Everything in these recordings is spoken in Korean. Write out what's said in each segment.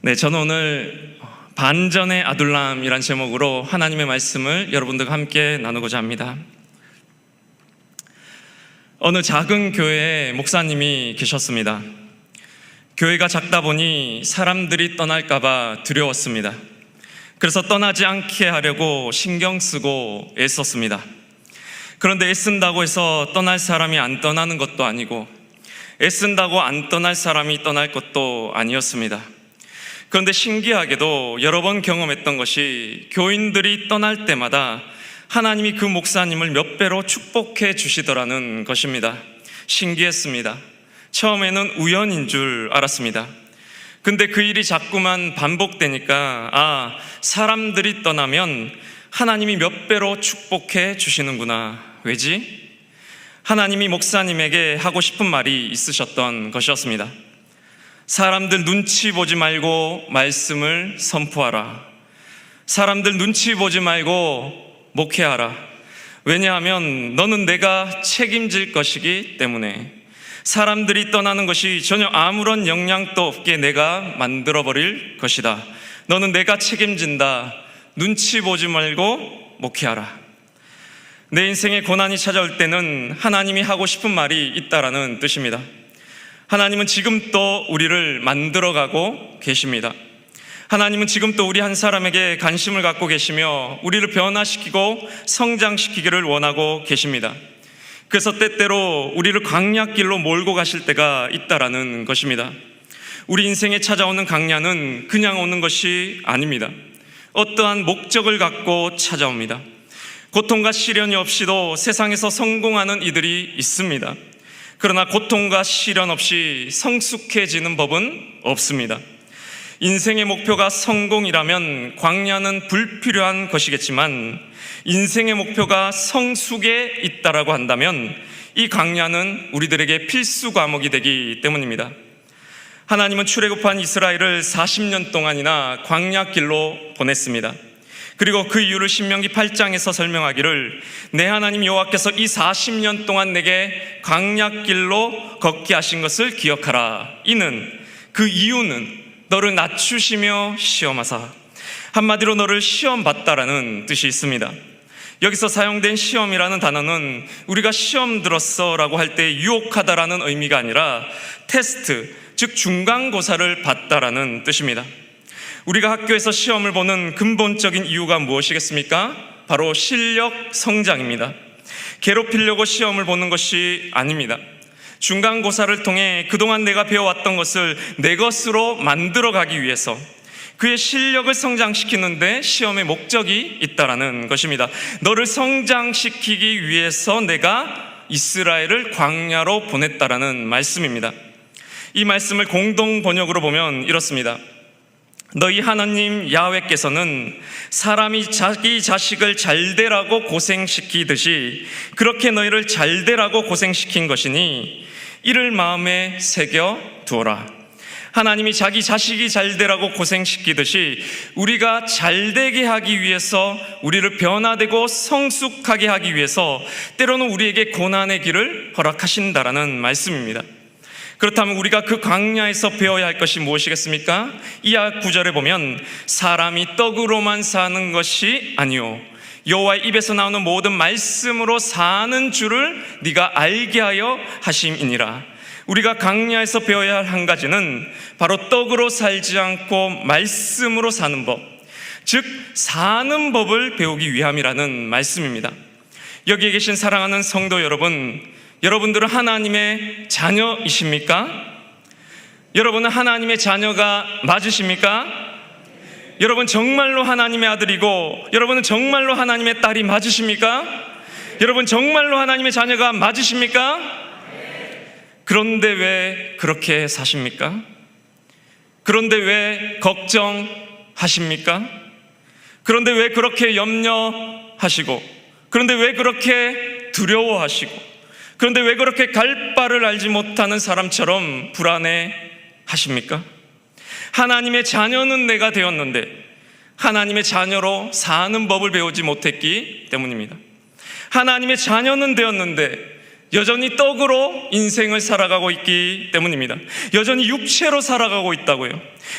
네, 저는 오늘 반전의 아둘람이란 제목으로 하나님의 말씀을 여러분들과 함께 나누고자 합니다. 어느 작은 교회에 목사님이 계셨습니다. 교회가 작다 보니 사람들이 떠날까봐 두려웠습니다. 그래서 떠나지 않게 하려고 신경 쓰고 애썼습니다. 그런데 애쓴다고 해서 떠날 사람이 안 떠나는 것도 아니고, 애쓴다고 안 떠날 사람이 떠날 것도 아니었습니다. 그런데 신기하게도 여러 번 경험했던 것이, 교인들이 떠날 때마다 하나님이 그 목사님을 몇 배로 축복해 주시더라는 것입니다. 신기했습니다. 처음에는 우연인 줄 알았습니다. 근데 그 일이 자꾸만 반복되니까, 사람들이 떠나면 하나님이 몇 배로 축복해 주시는구나. 왜지? 하나님이 목사님에게 하고 싶은 말이 있으셨던 것이었습니다. 사람들 눈치 보지 말고 말씀을 선포하라. 사람들 눈치 보지 말고 목회하라. 왜냐하면 너는 내가 책임질 것이기 때문에. 사람들이 떠나는 것이 전혀 아무런 영향도 없게 내가 만들어버릴 것이다. 너는 내가 책임진다. 눈치 보지 말고 목회하라. 내 인생에 고난이 찾아올 때는 하나님이 하고 싶은 말이 있다라는 뜻입니다. 하나님은 지금 또 우리를 만들어가고 계십니다. 하나님은 지금 또 우리 한 사람에게 관심을 갖고 계시며 우리를 변화시키고 성장시키기를 원하고 계십니다. 그래서 때때로 우리를 광야길로 몰고 가실 때가 있다라는 것입니다. 우리 인생에 찾아오는 광야는 그냥 오는 것이 아닙니다. 어떠한 목적을 갖고 찾아옵니다. 고통과 시련이 없이도 세상에서 성공하는 이들이 있습니다. 그러나 고통과 시련 없이 성숙해지는 법은 없습니다. 인생의 목표가 성공이라면 광야는 불필요한 것이겠지만, 인생의 목표가 성숙에 있다라고 한다면 이 광야는 우리들에게 필수 과목이 되기 때문입니다. 하나님은 출애굽한 이스라엘을 40년 동안이나 광야길로 보냈습니다. 그리고 그 이유를 신명기 8장에서 설명하기를, 내 하나님 여호와께서 이 40년 동안 내게 광야길로 걷게 하신 것을 기억하라. 그 이유는 너를 낮추시며 시험하사, 한마디로 너를 시험받다라는 뜻이 있습니다. 여기서 사용된 시험이라는 단어는 우리가 시험 들었어 라고 할 때 유혹하다라는 의미가 아니라 테스트, 즉 중간고사를 받다라는 뜻입니다. 우리가 학교에서 시험을 보는 근본적인 이유가 무엇이겠습니까? 바로 실력 성장입니다. 괴롭히려고 시험을 보는 것이 아닙니다. 중간고사를 통해 그동안 내가 배워왔던 것을 내 것으로 만들어가기 위해서, 그의 실력을 성장시키는데 시험의 목적이 있다라는 것입니다. 너를 성장시키기 위해서 내가 이스라엘을 광야로 보냈다라는 말씀입니다. 이 말씀을 공동 번역으로 보면 이렇습니다. 너희 하나님 야훼께서는 사람이 자기 자식을 잘되라고 고생시키듯이 그렇게 너희를 잘되라고 고생시킨 것이니 이를 마음에 새겨 두어라. 하나님이 자기 자식이 잘되라고 고생시키듯이 우리가 잘되게 하기 위해서, 우리를 변화되고 성숙하게 하기 위해서 때로는 우리에게 고난의 길을 허락하신다라는 말씀입니다. 그렇다면 우리가 그 광야에서 배워야 할 것이 무엇이겠습니까? 이하 9절에 보면, 사람이 떡으로만 사는 것이 아니요 여호와의 입에서 나오는 모든 말씀으로 사는 줄을 네가 알게 하여 하심이니라. 우리가 광야에서 배워야 할 한 가지는 바로 떡으로 살지 않고 말씀으로 사는 법, 즉 사는 법을 배우기 위함이라는 말씀입니다. 여기에 계신 사랑하는 성도 여러분, 여러분들은 하나님의 자녀이십니까? 여러분은 하나님의 자녀가 맞으십니까? 여러분 정말로 하나님의 아들이고, 여러분은 정말로 하나님의 딸이 맞으십니까? 여러분 정말로 하나님의 자녀가 맞으십니까? 그런데 왜 그렇게 사십니까? 그런데 왜 걱정하십니까? 그런데 왜 그렇게 염려하시고, 그런데 왜 그렇게 두려워하시고, 그런데 왜 그렇게 갈 바를 알지 못하는 사람처럼 불안해 하십니까? 하나님의 자녀는 내가 되었는데 하나님의 자녀로 사는 법을 배우지 못했기 때문입니다. 하나님의 자녀는 되었는데 여전히 떡으로 인생을 살아가고 있기 때문입니다. 여전히 육체로 살아가고 있다고요.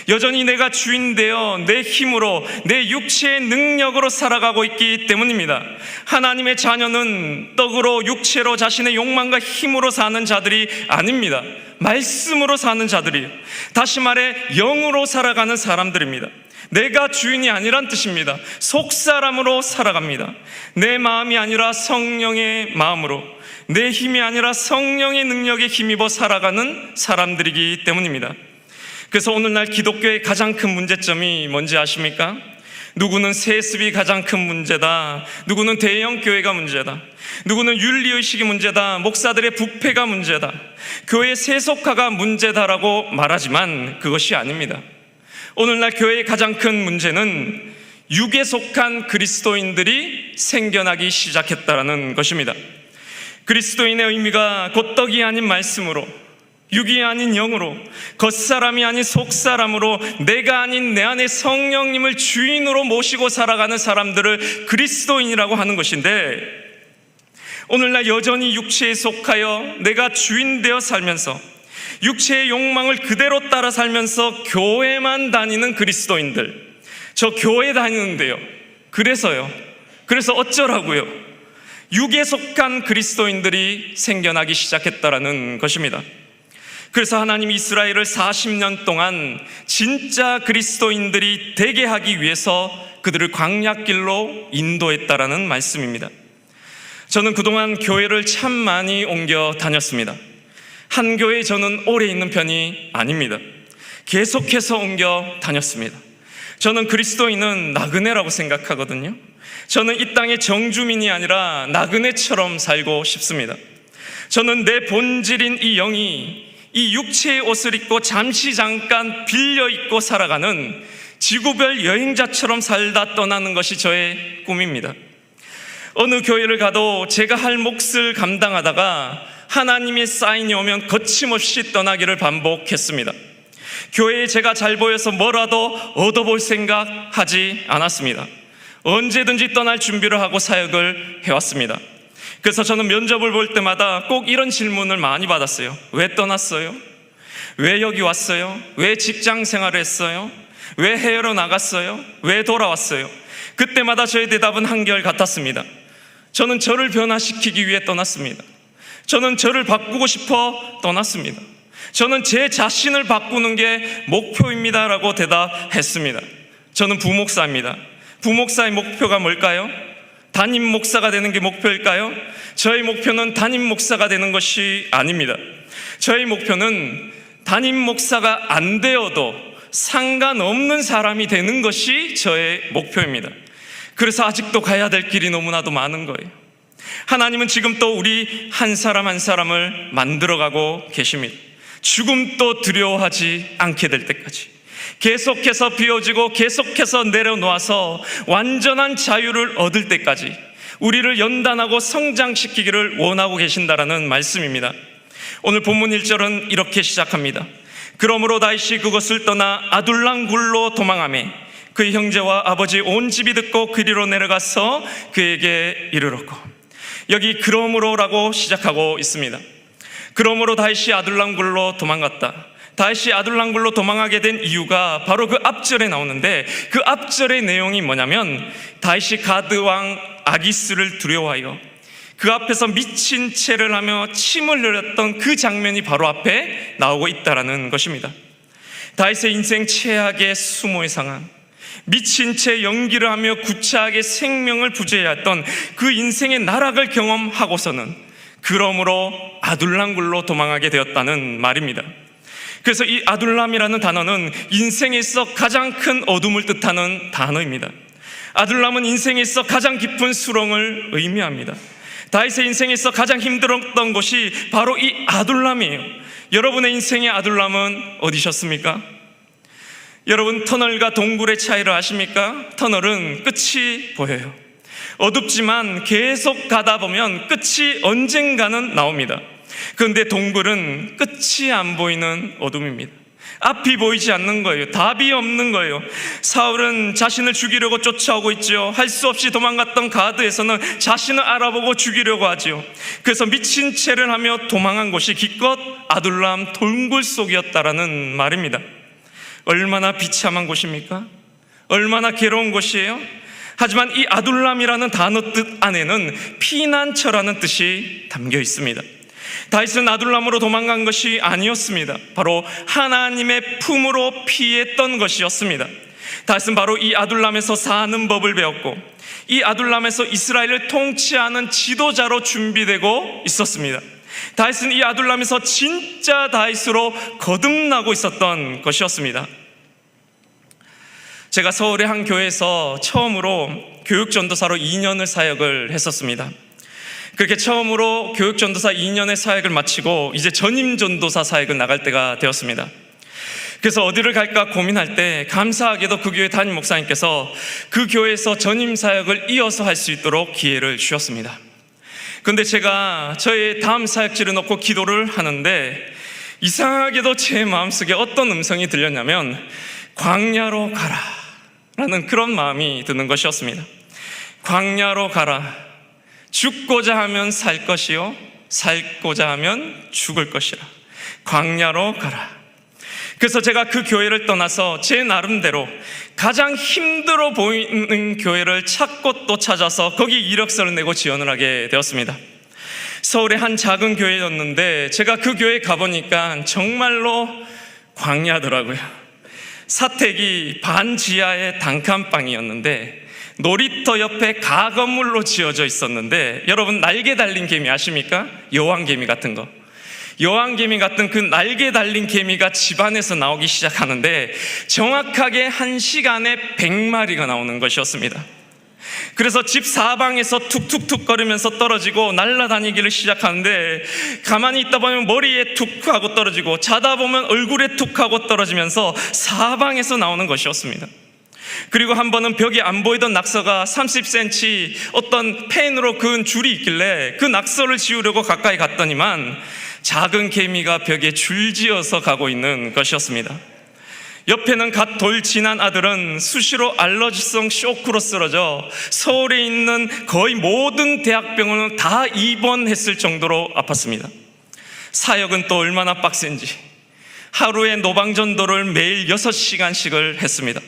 여전히 내가 주인 되어 내 힘으로, 내 육체의 능력으로 살아가고 있기 때문입니다. 하나님의 자녀는 떡으로, 육체로, 자신의 욕망과 힘으로 사는 자들이 아닙니다. 말씀으로 사는 자들이에요. 다시 말해 영으로 살아가는 사람들입니다. 내가 주인이 아니란 뜻입니다. 속사람으로 살아갑니다. 내 마음이 아니라 성령의 마음으로, 내 힘이 아니라 성령의 능력에 힘입어 살아가는 사람들이기 때문입니다. 그래서 오늘날 기독교의 가장 큰 문제점이 뭔지 아십니까? 누구는 세습이 가장 큰 문제다, 누구는 대형 교회가 문제다, 누구는 윤리의식이 문제다, 목사들의 부패가 문제다, 교회 세속화가 문제다라고 말하지만 그것이 아닙니다. 오늘날 교회의 가장 큰 문제는 육에 속한 그리스도인들이 생겨나기 시작했다라는 것입니다. 그리스도인의 의미가 곧 떡이 아닌 말씀으로, 육이 아닌 영으로, 겉사람이 아닌 속사람으로, 내가 아닌 내 안에 성령님을 주인으로 모시고 살아가는 사람들을 그리스도인이라고 하는 것인데, 오늘날 여전히 육체에 속하여 내가 주인 되어 살면서 육체의 욕망을 그대로 따라 살면서 교회만 다니는 그리스도인들, 저 교회 다니는데요, 그래서 어쩌라고요? 육에 속한 그리스도인들이 생겨나기 시작했다라는 것입니다. 그래서 하나님이 이스라엘을 40년 동안 진짜 그리스도인들이 되게 하기 위해서 그들을 광야길로 인도했다라는 말씀입니다. 저는 그동안 교회를 참 많이 옮겨 다녔습니다. 한 교회에 저는 오래 있는 편이 아닙니다. 계속해서 옮겨 다녔습니다. 저는 그리스도인은 나그네라고 생각하거든요. 저는 이 땅의 정주민이 아니라 나그네처럼 살고 싶습니다. 저는 내 본질인 이 영이 이 육체의 옷을 입고 잠깐 빌려 입고 살아가는 지구별 여행자처럼 살다 떠나는 것이 저의 꿈입니다. 어느 교회를 가도 제가 할 몫을 감당하다가 하나님의 사인이 오면 거침없이 떠나기를 반복했습니다. 교회에 제가 잘 보여서 뭐라도 얻어볼 생각하지 않았습니다. 언제든지 떠날 준비를 하고 사역을 해왔습니다. 그래서 저는 면접을 볼 때마다 꼭 이런 질문을 많이 받았어요. 왜 떠났어요? 왜 여기 왔어요? 왜 직장 생활을 했어요? 왜 해외로 나갔어요? 왜 돌아왔어요? 그때마다 저의 대답은 한결 같았습니다. 저는 저를 변화시키기 위해 떠났습니다. 저는 저를 바꾸고 싶어 떠났습니다. 저는 제 자신을 바꾸는 게 목표입니다라고 대답했습니다. 저는 부목사입니다. 부목사의 목표가 뭘까요? 담임 목사가 되는 게 목표일까요? 저의 목표는 담임 목사가 되는 것이 아닙니다. 저의 목표는 담임 목사가 안 되어도 상관없는 사람이 되는 것이 저의 목표입니다. 그래서 아직도 가야 될 길이 너무나도 많은 거예요. 하나님은 지금 또 우리 한 사람 한 사람을 만들어가고 계십니다. 죽음도 두려워하지 않게 될 때까지 계속해서 비워지고 계속해서 내려놓아서 완전한 자유를 얻을 때까지 우리를 연단하고 성장시키기를 원하고 계신다라는 말씀입니다. 오늘 본문 1절은 이렇게 시작합니다. 그러므로 다윗이 그것을 떠나 아둘람 굴로 도망하매 그의 형제와 아버지 온 집이 듣고 그리로 내려가서 그에게 이르렀고, 여기 그러므로라고 시작하고 있습니다. 그러므로 다윗이 아둘람 굴로 도망갔다. 다윗이 아둘람 굴로 도망하게 된 이유가 바로 그 앞절에 나오는데, 그 앞절의 내용이 뭐냐면 다윗이 가드 왕 아기스를 두려워하여 그 앞에서 미친 채를 하며 침을 흘렸던 그 장면이 바로 앞에 나오고 있다라는 것입니다. 다윗의 인생 최악의 수모의 상황, 미친 채 연기를 하며 구차하게 생명을 부재했던 그 인생의 나락을 경험하고서는 그러므로 아둘람 굴로 도망하게 되었다는 말입니다. 그래서 이 아둘람이라는 단어는 인생에 있어 가장 큰 어둠을 뜻하는 단어입니다. 아둘람은 인생에 있어 가장 깊은 수렁을 의미합니다. 다윗의 인생에 있어 가장 힘들었던 것이 바로 이 아둘람이에요. 여러분의 인생의 아둘람은 어디셨습니까? 여러분, 터널과 동굴의 차이를 아십니까? 터널은 끝이 보여요. 어둡지만 계속 가다 보면 끝이 언젠가는 나옵니다. 그런데 동굴은 끝이 안 보이는 어둠입니다. 앞이 보이지 않는 거예요. 답이 없는 거예요. 사울은 자신을 죽이려고 쫓아오고 있지요. 할 수 없이 도망갔던 가드에서는 자신을 알아보고 죽이려고 하지요. 그래서 미친 채를 하며 도망한 곳이 기껏 아둘람 동굴 속이었다라는 말입니다. 얼마나 비참한 곳입니까? 얼마나 괴로운 곳이에요? 하지만 이 아둘람이라는 단어 뜻 안에는 피난처라는 뜻이 담겨 있습니다. 다윗은 아둘람으로 도망간 것이 아니었습니다. 바로 하나님의 품으로 피했던 것이었습니다. 다윗은 바로 이 아둘람에서 사는 법을 배웠고, 이 아둘람에서 이스라엘을 통치하는 지도자로 준비되고 있었습니다. 다윗은 이 아둘람에서 진짜 다윗으로 거듭나고 있었던 것이었습니다. 제가 서울의 한 교회에서 처음으로 교육전도사로 2년을 사역을 했었습니다. 그렇게 처음으로 교육전도사 2년의 사역을 마치고 이제 전임전도사 사역을 나갈 때가 되었습니다. 그래서 어디를 갈까 고민할 때 감사하게도 그 교회 담임 목사님께서 그 교회에서 전임 사역을 이어서 할 수 있도록 기회를 주셨습니다. 그런데 제가 저의 다음 사역지를 놓고 기도를 하는데 이상하게도 제 마음속에 어떤 음성이 들렸냐면 광야로 가라 라는 그런 마음이 드는 것이었습니다. 광야로 가라. 죽고자 하면 살 것이요 살고자 하면 죽을 것이라. 광야로 가라. 그래서 제가 그 교회를 떠나서 제 나름대로 가장 힘들어 보이는 교회를 찾고 또 찾아서 거기 이력서를 내고 지원을 하게 되었습니다. 서울의 한 작은 교회였는데 제가 그 교회에 가보니까 정말로 광야더라고요. 사택이 반지하의 단칸방이었는데 놀이터 옆에 가건물로 지어져 있었는데, 여러분 날개 달린 개미 아십니까? 여왕개미 같은 거. 여왕개미 같은 그 날개 달린 개미가 집안에서 나오기 시작하는데 정확하게 1시간에 100마리가 나오는 것이었습니다. 그래서 집 사방에서 툭툭툭 거리면서 떨어지고 날아다니기를 시작하는데 가만히 있다 보면 머리에 툭 하고 떨어지고 자다 보면 얼굴에 툭 하고 떨어지면서 사방에서 나오는 것이었습니다. 그리고 한 번은 벽에 안 보이던 낙서가 30cm 어떤 펜으로 그은 줄이 있길래 그 낙서를 지우려고 가까이 갔더니만 작은 개미가 벽에 줄지어서 가고 있는 것이었습니다. 옆에는 갓 돌 지난 아들은 수시로 알러지성 쇼크로 쓰러져 서울에 있는 거의 모든 대학병원을 다 입원했을 정도로 아팠습니다. 사역은 또 얼마나 빡센지 하루에 노방전도를 매일 6시간씩을 했습니다.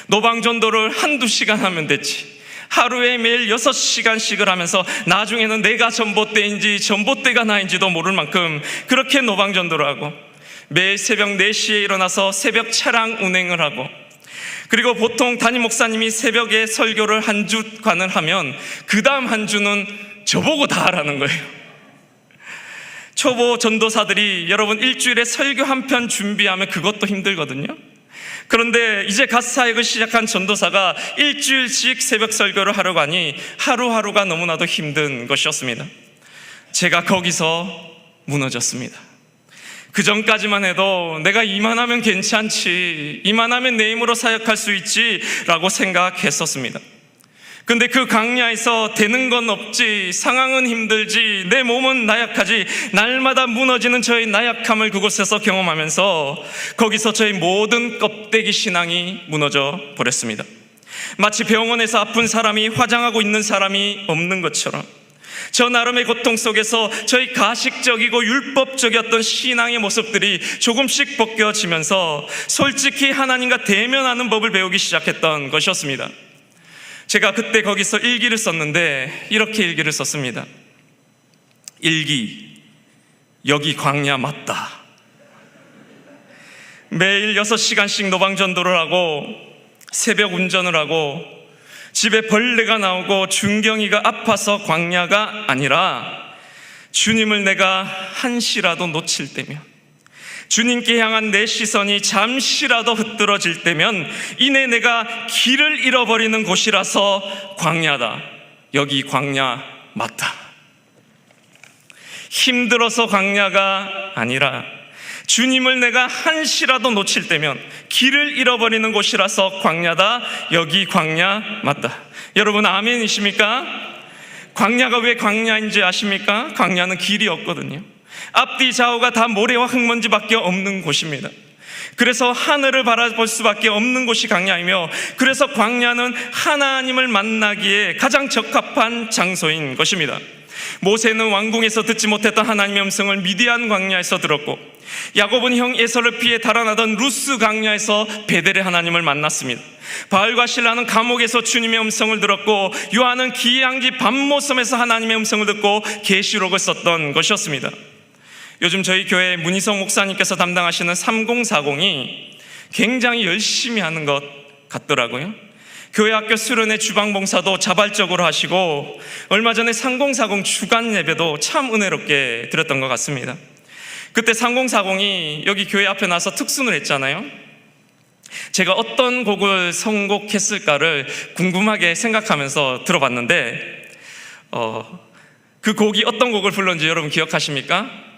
노방전도를 한두 시간 하면 됐지 하루에 매일 6시간씩을 하면서 나중에는 내가 전봇대인지 전봇대가 나인지도 모를 만큼 그렇게 노방전도를 하고 매일 새벽 4시에 일어나서 새벽 차량 운행을 하고, 그리고 보통 담임 목사님이 새벽에 설교를 한 주간을 하면 그 다음 한 주는 저보고 다 하라는 거예요. 초보 전도사들이 여러분 일주일에 설교 한 편 준비하면 그것도 힘들거든요. 그런데 이제 갓 사역을 시작한 전도사가 일주일씩 새벽 설교를 하려고 하니 하루하루가 너무나도 힘든 것이었습니다. 제가 거기서 무너졌습니다. 그 전까지만 해도 내가 이만하면 괜찮지, 이만하면 내 힘으로 사역할 수 있지 라고 생각했었습니다. 근데 그 광야에서 되는 건 없지, 상황은 힘들지, 내 몸은 나약하지, 날마다 무너지는 저의 나약함을 그곳에서 경험하면서 거기서 저의 모든 껍데기 신앙이 무너져 버렸습니다. 마치 병원에서 아픈 사람이 화장하고 있는 사람이 없는 것처럼 저 나름의 고통 속에서 저희 가식적이고 율법적이었던 신앙의 모습들이 조금씩 벗겨지면서 솔직히 하나님과 대면하는 법을 배우기 시작했던 것이었습니다. 제가 그때 거기서 일기를 썼는데 이렇게 일기를 썼습니다. 일기, 여기 광야 맞다. 매일 6시간씩 노방전도를 하고 새벽 운전을 하고 집에 벌레가 나오고 준경이가 아파서 광야가 아니라 주님을 내가 한시라도 놓칠 때면, 주님께 향한 내 시선이 잠시라도 흐트러질 때면 이내 내가 길을 잃어버리는 곳이라서 광야다. 여기 광야 맞다. 힘들어서 광야가 아니라 주님을 내가 한시라도 놓칠 때면 길을 잃어버리는 곳이라서 광야다. 여기 광야 맞다. 여러분 아멘이십니까? 광야가 왜 광야인지 아십니까? 광야는 길이 없거든요. 앞뒤 좌우가 다 모래와 흙먼지밖에 없는 곳입니다. 그래서 하늘을 바라볼 수밖에 없는 곳이 광야이며, 그래서 광야는 하나님을 만나기에 가장 적합한 장소인 것입니다. 모세는 왕궁에서 듣지 못했던 하나님의 음성을 미디안 광야에서 들었고, 야곱은 형 에서를 피해 달아나던 루스 광야에서 베델의 하나님을 만났습니다. 바울과 실라는 감옥에서 주님의 음성을 들었고, 요한은 기양지 밤모섬에서 하나님의 음성을 듣고 계시록을 썼던 것이었습니다. 요즘 저희 교회 문희성 목사님께서 담당하시는 3040이 굉장히 열심히 하는 것 같더라고요. 교회 학교 수련회 주방 봉사도 자발적으로 하시고, 얼마 전에 3040 주간 예배도 참 은혜롭게 드렸던 것 같습니다. 그때 3040이 여기 교회 앞에 나서 특순을 했잖아요. 제가 어떤 곡을 선곡했을까를 궁금하게 생각하면서 들어봤는데, 그 곡이 어떤 곡을 불렀는지 여러분 기억하십니까?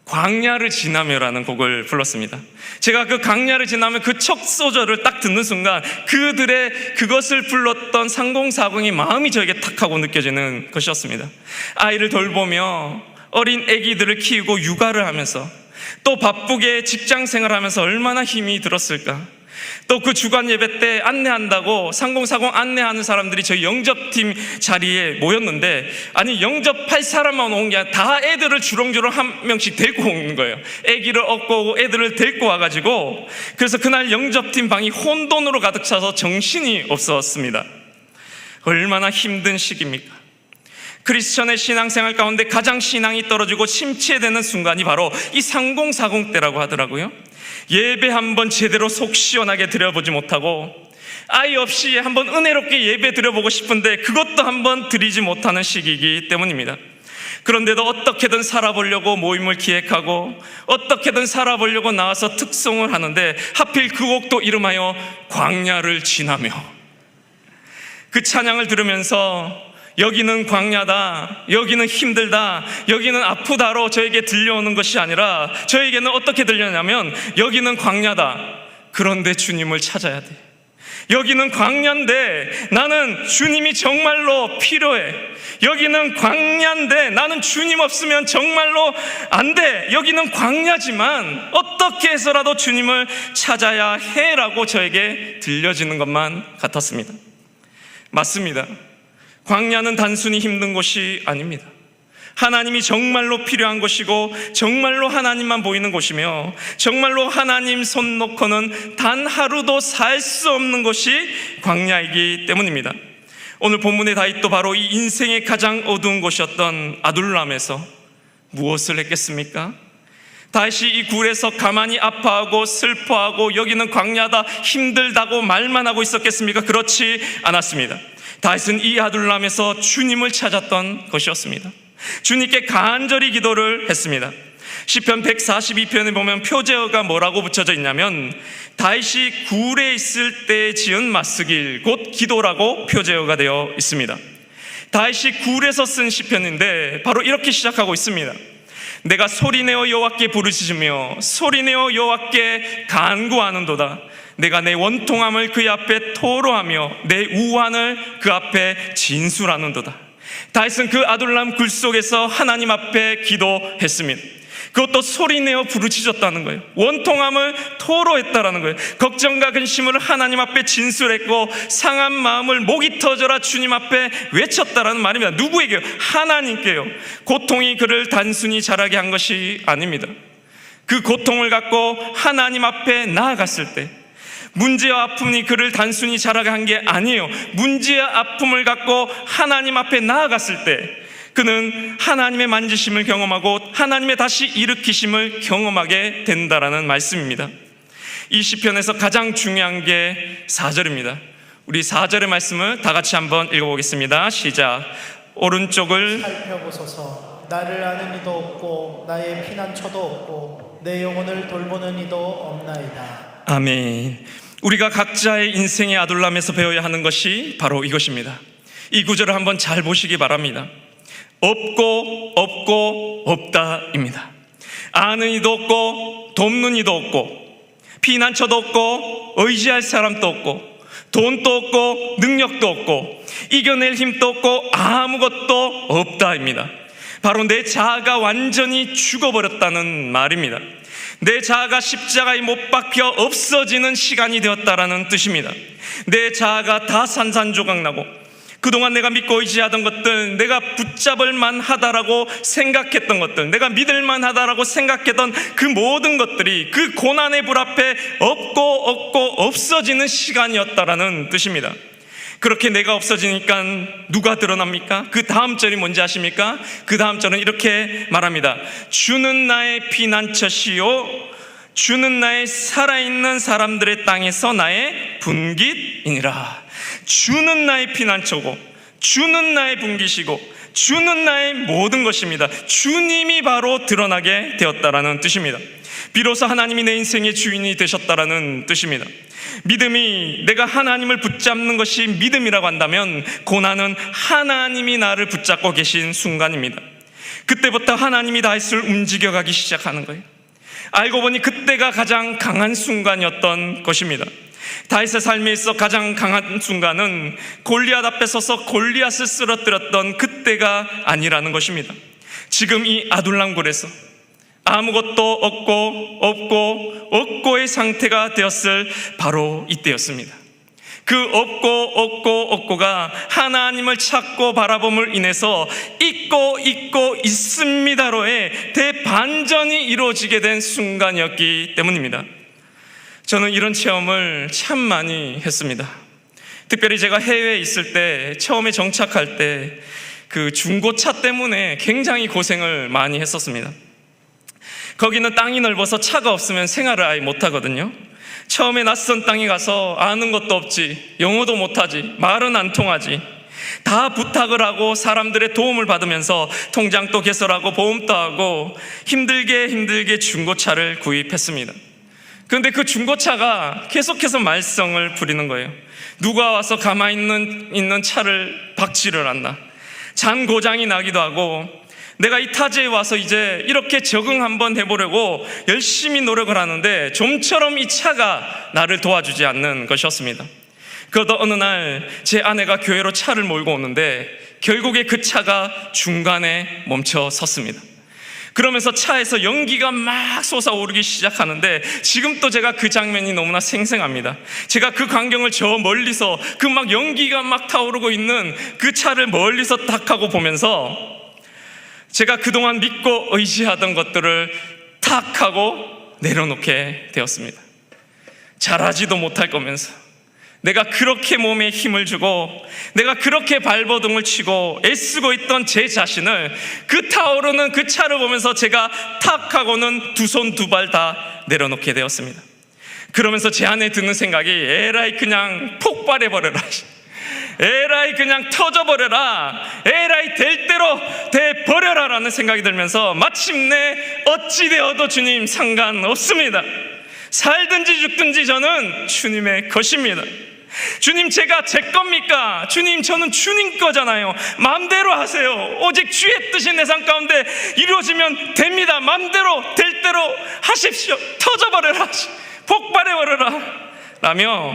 광야를 지나며라는 곡을 불렀습니다. 제가 그 광야를 지나며 그 첫 소절을 딱 듣는 순간 그들의 그것을 불렀던 3040의 마음이 저에게 탁 하고 느껴지는 것이었습니다. 아이를 돌보며 어린 아기들을 키우고 육아를 하면서 또 바쁘게 직장 생활하면서 얼마나 힘이 들었을까. 또 그 주간 예배 때 안내한다고 3040 안내하는 사람들이 저희 영접팀 자리에 모였는데, 아니 영접할 사람만 온 게 아니라 다 애들을 주렁주렁 한 명씩 데리고 오는 거예요. 애기를 업고 오고 애들을 데리고 와가지고, 그래서 그날 영접팀 방이 혼돈으로 가득 차서 정신이 없었습니다. 얼마나 힘든 시기입니까? 크리스천의 신앙생활 가운데 가장 신앙이 떨어지고 침체되는 순간이 바로 이 3040 때라고 하더라고요. 예배 한번 제대로 속 시원하게 드려보지 못하고, 아이 없이 한번 은혜롭게 예배 드려보고 싶은데 그것도 한번 드리지 못하는 시기이기 때문입니다. 그런데도 어떻게든 살아보려고 모임을 기획하고 어떻게든 살아보려고 나와서 특송을 하는데, 하필 그 곡도 이름하여 광야를 지나며, 그 찬양을 들으면서 여기는 광야다, 여기는 힘들다, 여기는 아프다로 저에게 들려오는 것이 아니라 저에게는 어떻게 들려냐면, 여기는 광야다, 그런데 주님을 찾아야 돼. 여기는 광야인데 나는 주님이 정말로 필요해. 여기는 광야인데 나는 주님 없으면 정말로 안 돼. 여기는 광야지만 어떻게 해서라도 주님을 찾아야 해라고 저에게 들려지는 것만 같았습니다. 맞습니다. 광야는 단순히 힘든 곳이 아닙니다. 하나님이 정말로 필요한 곳이고 정말로 하나님만 보이는 곳이며 정말로 하나님 손 놓고는 단 하루도 살 수 없는 곳이 광야이기 때문입니다. 오늘 본문의 다윗도 바로 이 인생의 가장 어두운 곳이었던 아둘람에서 무엇을 했겠습니까? 다윗이 이 굴에서 가만히 아파하고 슬퍼하고 여기는 광야다, 힘들다고 말만 하고 있었겠습니까? 그렇지 않았습니다. 다윗은 이 아둘람에서 주님을 찾았던 것이었습니다. 주님께 간절히 기도를 했습니다. 시편 142편에 보면 표제어가 뭐라고 붙여져 있냐면, 다윗이 굴에 있을 때 지은 맞쓰길 곧 기도라고 표제어가 되어 있습니다. 다윗이 굴에서 쓴 시편인데 바로 이렇게 시작하고 있습니다. 내가 소리내어 여호와께 부르짖으며 소리내어 여호와께 간구하는도다. 내가 내 원통함을 그의 앞에 토로하며 내 우환을 그 앞에 진술하는도다. 다윗은 그 아둘람 굴 속에서 하나님 앞에 기도했습니다. 그것도 소리내어 부르짖었다는 거예요. 원통함을 토로했다라는 거예요. 걱정과 근심을 하나님 앞에 진술했고 상한 마음을 목이 터져라 주님 앞에 외쳤다라는 말입니다. 누구에게요? 하나님께요. 고통이 그를 단순히 자라게 한 것이 아닙니다. 그 고통을 갖고 하나님 앞에 나아갔을 때, 문제와 아픔이 그를 단순히 자라게 한 게 아니에요. 문제와 아픔을 갖고 하나님 앞에 나아갔을 때 그는 하나님의 만지심을 경험하고 하나님의 다시 일으키심을 경험하게 된다라는 말씀입니다. 이 시편에서 가장 중요한 게 4절입니다. 우리 4절의 말씀을 다 같이 한번 읽어보겠습니다. 시작. 오른쪽을 살펴보소서. 나를 아는 이도 없고 나의 피난처도 없고 내 영혼을 돌보는 이도 없나이다. 아멘. 우리가 각자의 인생의 아둘람에서 배워야 하는 것이 바로 이것입니다. 이 구절을 한번 잘 보시기 바랍니다. 없고 없고 없다입니다. 아는 이도 없고 돕는 이도 없고 피난처도 없고 의지할 사람도 없고 돈도 없고 능력도 없고 이겨낼 힘도 없고 아무것도 없다입니다. 바로 내 자아가 완전히 죽어버렸다는 말입니다. 내 자아가 십자가에 못 박혀 없어지는 시간이 되었다라는 뜻입니다. 내 자아가 다 산산조각나고 그동안 내가 믿고 의지하던 것들, 내가 붙잡을 만하다라고 생각했던 것들, 내가 믿을 만하다라고 생각했던 그 모든 것들이 그 고난의 불 앞에 없고 없어지는 시간이었다라는 뜻입니다. 그렇게 내가 없어지니까 누가 드러납니까? 그 다음 절이 뭔지 아십니까? 그 다음 절은 이렇게 말합니다. 주는 나의 피난처시요 주는 나의 살아있는 사람들의 땅에서 나의 분깃이니라. 주는 나의 피난처고 주는 나의 분깃이고 주는 나의 모든 것입니다. 주님이 바로 드러나게 되었다라는 뜻입니다. 비로소 하나님이 내 인생의 주인이 되셨다라는 뜻입니다. 믿음이, 내가 하나님을 붙잡는 것이 믿음이라고 한다면 고난은 하나님이 나를 붙잡고 계신 순간입니다. 그때부터 하나님이 다윗을 움직여가기 시작하는 거예요. 알고 보니 그때가 가장 강한 순간이었던 것입니다. 다윗의 삶에 있어 가장 강한 순간은 골리앗 앞에 서서 골리앗을 쓰러뜨렸던 그때가 아니라는 것입니다. 지금 이 아둘람굴에서 아무것도 없고의 상태가 되었을 바로 이때였습니다. 그 없고가 하나님을 찾고 바라봄을 인해서 있고 있습니다로의 대반전이 이루어지게 된 순간이었기 때문입니다. 저는 이런 체험을 참 많이 했습니다. 특별히 제가 해외에 있을 때, 처음에 정착할 때 그 중고차 때문에 굉장히 고생을 많이 했었습니다. 거기는 땅이 넓어서 차가 없으면 생활을 아예 못하거든요. 처음에 낯선 땅에 가서 아는 것도 없지, 영어도 못하지, 말은 안 통하지, 다 부탁을 하고 사람들의 도움을 받으면서 통장도 개설하고 보험도 하고 힘들게 중고차를 구입했습니다. 그런데 그 중고차가 계속해서 말썽을 부리는 거예요. 누가 와서 가만히 있는 차를 박지를 않나, 잔 고장이 나기도 하고, 내가 이 타지에 와서 이제 이렇게 적응 한번 해보려고 열심히 노력을 하는데 좀처럼 이 차가 나를 도와주지 않는 것이었습니다. 그러다 어느 날 제 아내가 교회로 차를 몰고 오는데 결국에 그 차가 중간에 멈춰 섰습니다. 그러면서 차에서 연기가 막 솟아오르기 시작하는데 지금도 제가 그 장면이 너무나 생생합니다. 제가 그 광경을 저 멀리서 그 막 연기가 막 타오르고 있는 그 차를 멀리서 딱 하고 보면서 제가 그동안 믿고 의지하던 것들을 탁 하고 내려놓게 되었습니다. 잘하지도 못할 거면서, 내가 그렇게 몸에 힘을 주고 내가 그렇게 발버둥을 치고 애쓰고 있던 제 자신을 그 타오르는 그 차를 보면서 제가 탁 하고는 두 손 두 발 다 내려놓게 되었습니다. 그러면서 제 안에 드는 생각이 에라이 그냥 폭발해버려라, 에라이 그냥 터져버려라, 에라이 될 대로 돼버려라 라는 생각이 들면서 마침내 어찌되어도 주님 상관없습니다. 살든지 죽든지 저는 주님의 것입니다. 주님, 제가 제 겁니까? 주님, 저는 주님 거잖아요. 마음대로 하세요. 오직 주의 뜻이 내 삶 가운데 이루어지면 됩니다. 마음대로 될 대로 하십시오. 터져버려라, 폭발해버려라 라며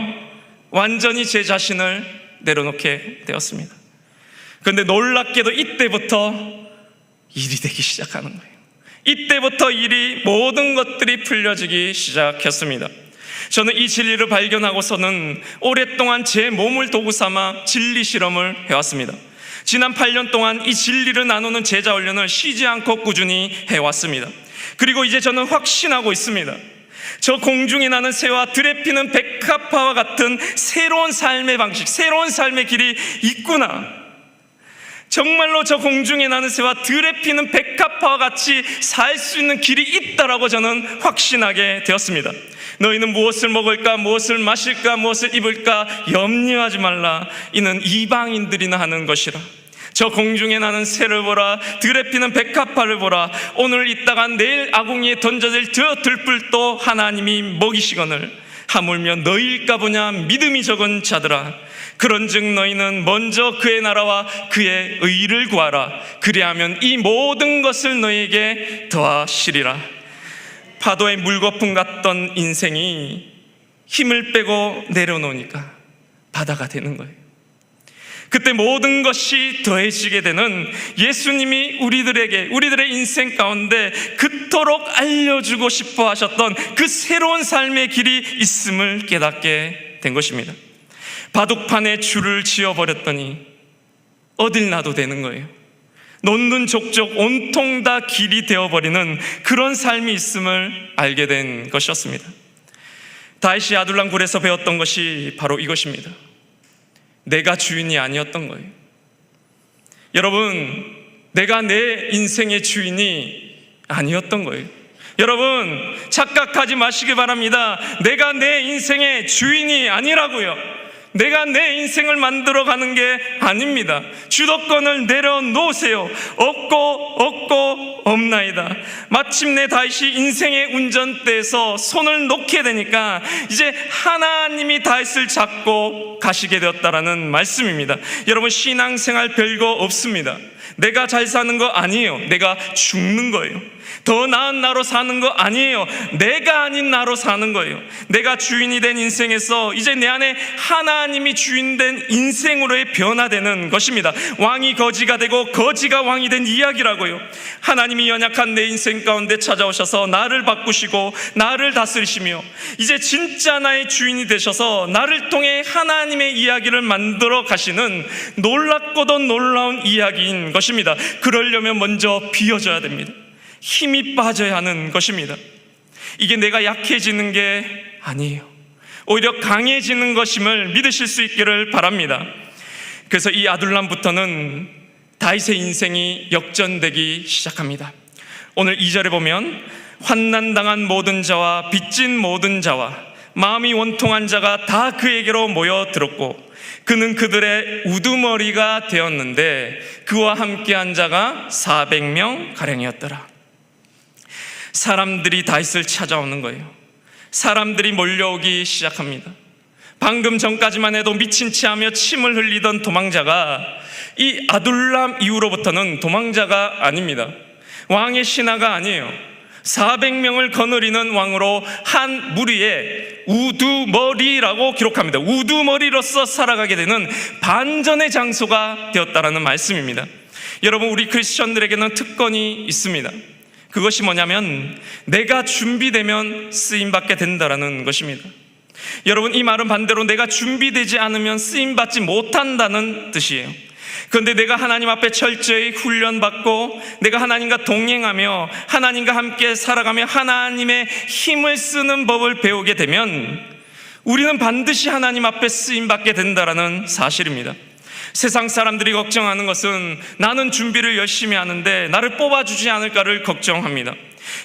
완전히 제 자신을 내려놓게 되었습니다. 그런데 놀랍게도 이때부터 일이 되기 시작하는 거예요. 이때부터 모든 것들이 풀려지기 시작했습니다. 저는 이 진리를 발견하고서는 오랫동안 제 몸을 도구 삼아 진리 실험을 해왔습니다. 지난 8년 동안 이 진리를 나누는 제자 훈련을 쉬지 않고 꾸준히 해왔습니다. 그리고 이제 저는 확신하고 있습니다. 저 공중에 나는 새와 들에 피는 백합화와 같은 새로운 삶의 방식, 새로운 삶의 길이 있구나. 정말로 저 공중에 나는 새와 들에 피는 백합화와 같이 살 수 있는 길이 있다라고 저는 확신하게 되었습니다. 너희는 무엇을 먹을까, 무엇을 마실까, 무엇을 입을까 염려하지 말라. 이는 이방인들이나 하는 것이라. 저 공중에 나는 새를 보라, 들에 피는 백합화를 보라. 오늘 있다가 내일 아궁이에 던져질 저 들불도 하나님이 먹이시거늘 하물며 너희일까 보냐 믿음이 적은 자들아. 그런즉 너희는 먼저 그의 나라와 그의 의를 구하라. 그리하면 이 모든 것을 너희에게 더하시리라. 파도의 물거품 같던 인생이 힘을 빼고 내려놓으니까 바다가 되는 거예요. 그때 모든 것이 더해지게 되는 예수님이 우리들의 인생 가운데 그토록 알려주고 싶어 하셨던 그 새로운 삶의 길이 있음을 깨닫게 된 것입니다. 바둑판에 줄을 지어버렸더니 어딜 놔도 되는 거예요. 놓는 족족 온통 다 길이 되어버리는 그런 삶이 있음을 알게 된 것이었습니다. 다윗이 아둘람 굴에서 배웠던 것이 바로 이것입니다. 내가 주인이 아니었던 거예요. 여러분, 내가 내 인생의 주인이 아니었던 거예요. 여러분, 착각하지 마시기 바랍니다. 내가 내 인생의 주인이 아니라고요. 내가 내 인생을 만들어가는 게 아닙니다. 주도권을 내려놓으세요. 없고 없나이다. 마침내 다윗이 인생의 운전대에서 손을 놓게 되니까 이제 하나님이 다윗을 잡고 가시게 되었다라는 말씀입니다. 여러분, 신앙생활 별거 없습니다. 내가 잘 사는 거 아니에요. 내가 죽는 거예요. 더 나은 나로 사는 거 아니에요. 내가 아닌 나로 사는 거예요. 내가 주인이 된 인생에서 이제 내 안에 하나님이 주인 된 인생으로의 변화되는 것입니다. 왕이 거지가 되고 거지가 왕이 된 이야기라고요. 하나님이 연약한 내 인생 가운데 찾아오셔서 나를 바꾸시고 나를 다스리시며 이제 진짜 나의 주인이 되셔서 나를 통해 하나님의 이야기를 만들어 가시는 놀랍고도 놀라운 이야기인 것입니다. 그러려면 먼저 비워져야 됩니다. 힘이 빠져야 하는 것입니다. 이게 내가 약해지는 게 아니에요. 오히려 강해지는 것임을 믿으실 수 있기를 바랍니다. 그래서 이 아둘람부터는 다윗의 인생이 역전되기 시작합니다. 오늘 2절에 보면 환난당한 모든 자와 빚진 모든 자와 마음이 원통한 자가 다 그에게로 모여들었고 그는 그들의 우두머리가 되었는데 그와 함께한 자가 400명 가량이었더라. 사람들이 다윗을 찾아오는 거예요. 사람들이 몰려오기 시작합니다. 방금 전까지만 해도 미친 체하며 침을 흘리던 도망자가 이 아둘람 이후로부터는 도망자가 아닙니다. 왕의 신하가 아니에요. 400명을 거느리는 왕으로 한 무리의 우두머리라고 기록합니다. 우두머리로서 살아가게 되는 반전의 장소가 되었다라는 말씀입니다. 여러분, 우리 크리스천들에게는 특권이 있습니다. 그것이 뭐냐면 내가 준비되면 쓰임받게 된다라는 것입니다. 여러분, 이 말은 반대로 내가 준비되지 않으면 쓰임받지 못한다는 뜻이에요. 그런데 내가 하나님 앞에 철저히 훈련받고 내가 하나님과 동행하며 하나님과 함께 살아가며 하나님의 힘을 쓰는 법을 배우게 되면 우리는 반드시 하나님 앞에 쓰임받게 된다라는 사실입니다. 세상 사람들이 걱정하는 것은 나는 준비를 열심히 하는데 나를 뽑아주지 않을까를 걱정합니다.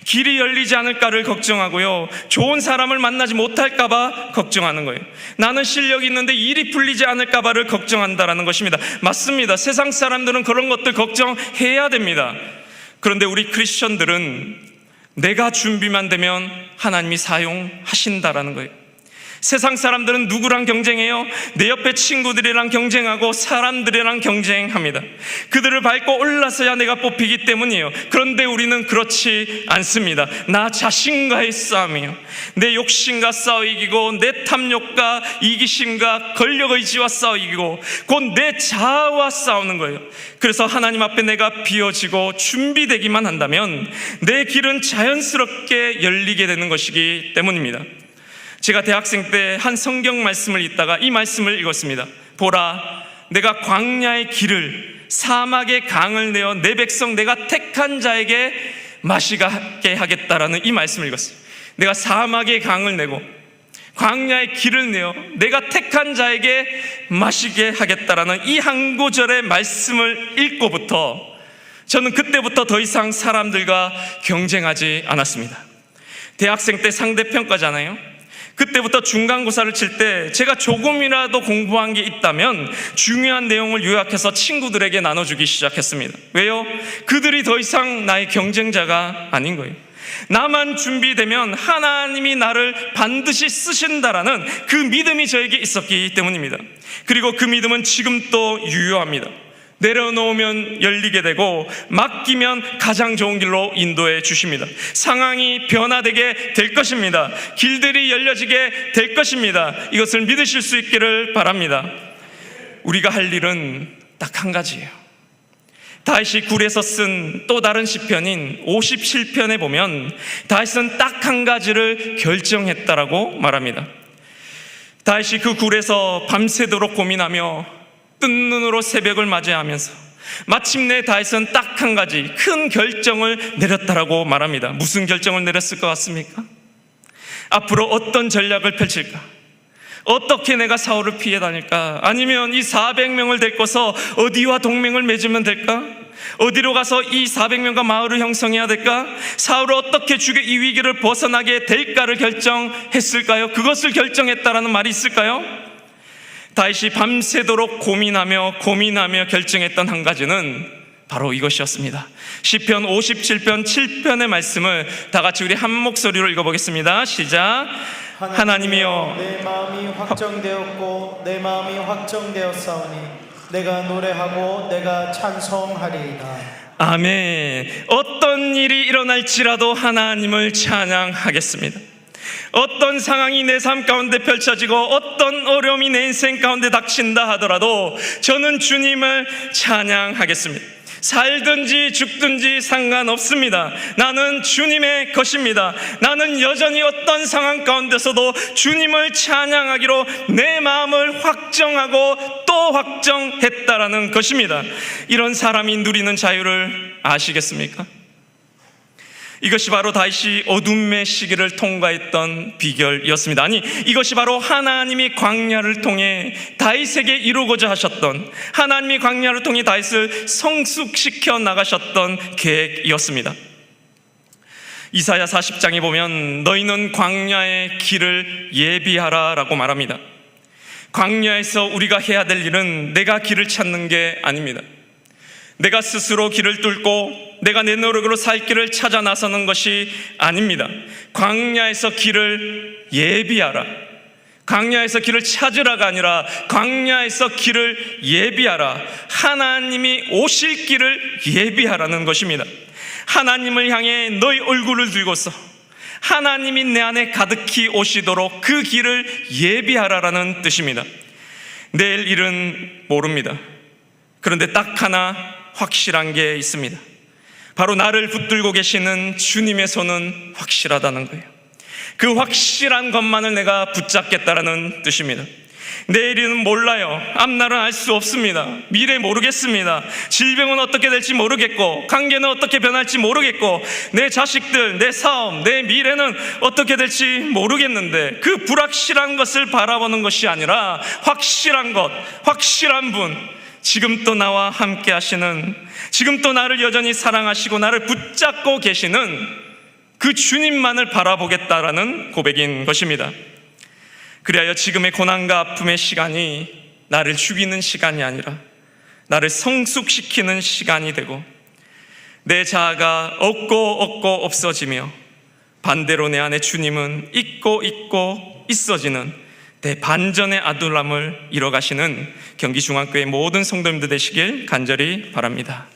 길이 열리지 않을까를 걱정하고요, 좋은 사람을 만나지 못할까봐 걱정하는 거예요. 나는 실력이 있는데 일이 풀리지 않을까봐를 걱정한다라는 것입니다. 맞습니다. 세상 사람들은 그런 것들 걱정해야 됩니다. 그런데 우리 크리스천들은 내가 준비만 되면 하나님이 사용하신다라는 거예요. 세상 사람들은 누구랑 경쟁해요? 내 옆에 친구들이랑 경쟁하고 사람들이랑 경쟁합니다. 그들을 밟고 올라서야 내가 뽑히기 때문이에요. 그런데 우리는 그렇지 않습니다. 나 자신과의 싸움이에요. 내 욕심과 싸워 이기고 내 탐욕과 이기심과 권력의지와 싸워 이기고 곧 내 자아와 싸우는 거예요. 그래서 하나님 앞에 내가 비워지고 준비되기만 한다면 내 길은 자연스럽게 열리게 되는 것이기 때문입니다. 제가 대학생 때 한 성경 말씀을 읽다가 이 말씀을 읽었습니다. 보라, 내가 광야의 길을 사막의 강을 내어 내 백성 내가 택한 자에게 마시게 하겠다라는 이 말씀을 읽었어요. 내가 사막의 강을 내고 광야의 길을 내어 내가 택한 자에게 마시게 하겠다라는 이 한 구절의 말씀을 읽고부터 저는 그때부터 더 이상 사람들과 경쟁하지 않았습니다. 대학생 때 상대평가잖아요. 그때부터 중간고사를 칠 때 제가 조금이라도 공부한 게 있다면 중요한 내용을 요약해서 친구들에게 나눠주기 시작했습니다. 왜요? 그들이 더 이상 나의 경쟁자가 아닌 거예요. 나만 준비되면 하나님이 나를 반드시 쓰신다라는 그 믿음이 저에게 있었기 때문입니다. 그리고 그 믿음은 지금 또 유효합니다. 내려놓으면 열리게 되고 맡기면 가장 좋은 길로 인도해 주십니다. 상황이 변화되게 될 것입니다. 길들이 열려지게 될 것입니다. 이것을 믿으실 수 있기를 바랍니다. 우리가 할 일은 딱 한 가지예요. 다윗이 굴에서 쓴 또 다른 시편인 57편에 보면 다윗은 딱 한 가지를 결정했다라고 말합니다. 다윗이 그 굴에서 밤새도록 고민하며 뜬 눈으로 새벽을 맞이하면서 마침내 다윗은 딱 한 가지 큰 결정을 내렸다라고 말합니다. 무슨 결정을 내렸을 것 같습니까? 앞으로 어떤 전략을 펼칠까? 어떻게 내가 사울을 피해 다닐까? 아니면 이 400명을 데리고서 어디와 동맹을 맺으면 될까? 어디로 가서 이 400명과 마을을 형성해야 될까? 사울을 어떻게 죽여 이 위기를 벗어나게 될까를 결정했을까요? 그것을 결정했다라는 말이 있을까요? 다윗이 밤새도록 고민하며 결정했던 한 가지는 바로 이것이었습니다. 시편 57편 7편의 말씀을 다 같이 우리 한 목소리로 읽어보겠습니다. 시작. 하나님이여, 내 마음이 확정되었고 내 마음이 확정되었사오니 내가 노래하고 내가 찬송하리이다. 아멘. 어떤 일이 일어날지라도 하나님을 찬양하겠습니다. 어떤 상황이 내 삶 가운데 펼쳐지고 어떤 어려움이 내 인생 가운데 닥친다 하더라도 저는 주님을 찬양하겠습니다. 살든지 죽든지 상관없습니다. 나는 주님의 것입니다. 나는 여전히 어떤 상황 가운데서도 주님을 찬양하기로 내 마음을 확정하고 또 확정했다라는 것입니다. 이런 사람이 누리는 자유를 아시겠습니까? 이것이 바로 다윗이 어둠의 시기를 통과했던 비결이었습니다. 아니, 이것이 바로 하나님이 광야를 통해 다윗에게 이루고자 하셨던, 하나님이 광야를 통해 다윗을 성숙시켜 나가셨던 계획이었습니다. 이사야 40장에 보면 너희는 광야의 길을 예비하라 라고 말합니다. 광야에서 우리가 해야 될 일은 내가 길을 찾는 게 아닙니다. 내가 스스로 길을 뚫고 내가 내 노력으로 살 길을 찾아 나서는 것이 아닙니다. 광야에서 길을 예비하라. 광야에서 길을 찾으라가 아니라 광야에서 길을 예비하라. 하나님이 오실 길을 예비하라는 것입니다. 하나님을 향해 너희 얼굴을 들고서 하나님이 내 안에 가득히 오시도록 그 길을 예비하라라는 뜻입니다. 내일 일은 모릅니다. 그런데 딱 하나 확실한 게 있습니다. 바로 나를 붙들고 계시는 주님의 손은 확실하다는 거예요. 그 확실한 것만을 내가 붙잡겠다라는 뜻입니다. 내일은 몰라요. 앞날은 알 수 없습니다. 미래 모르겠습니다. 질병은 어떻게 될지 모르겠고 관계는 어떻게 변할지 모르겠고 내 자식들, 내 사업, 내 미래는 어떻게 될지 모르겠는데 그 불확실한 것을 바라보는 것이 아니라 확실한 것, 확실한 분, 지금 또 나와 함께 하시는, 지금 또 나를 여전히 사랑하시고 나를 붙잡고 계시는 그 주님만을 바라보겠다라는 고백인 것입니다. 그리하여 지금의 고난과 아픔의 시간이 나를 죽이는 시간이 아니라 나를 성숙시키는 시간이 되고 내 자아가 없고 없어지며 반대로 내 안에 주님은 있고 있어지는 대반전의 아둘람을 이뤄가시는 경기중앙교회 모든 성도님들 되시길 간절히 바랍니다.